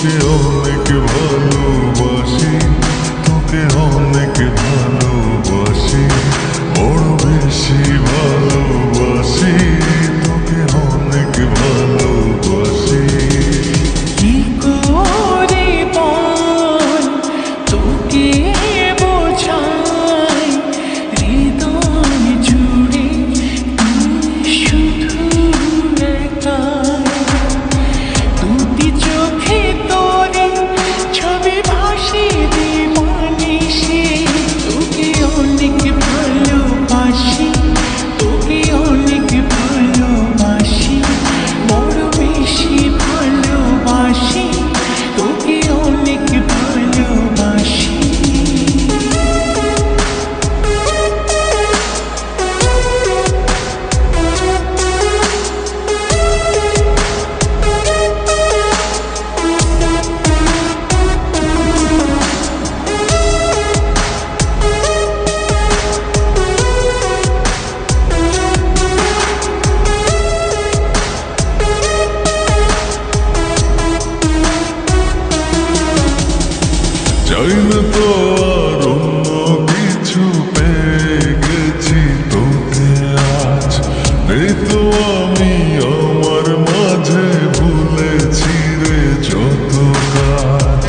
তোকে অনেক ভালোবাসি, তোকে অনেক ভালোবাসি, বড় বেশি ভালোবাসি, তোকে অনেক ভালোবাসি। কি করে বল তোকে বোঝাই, হৃদয় জুড়ে তুই শুধু একাই। দুটি চোখে তোরে ছবি ভাসে দিবানিশি, তোকে অনেক ভালোবাসি, তোকে অনেক ভালোবাসি, বড় বেশি ভালোবাসি, তোকে অনেক ভালোবাসি। চাই না তো আর অন্য কিছু, পেয়ে গেছি তোকে আজ। নেই তো আমি আমার মাঝে, ভুলেছি রে যত কাজ।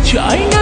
চাই না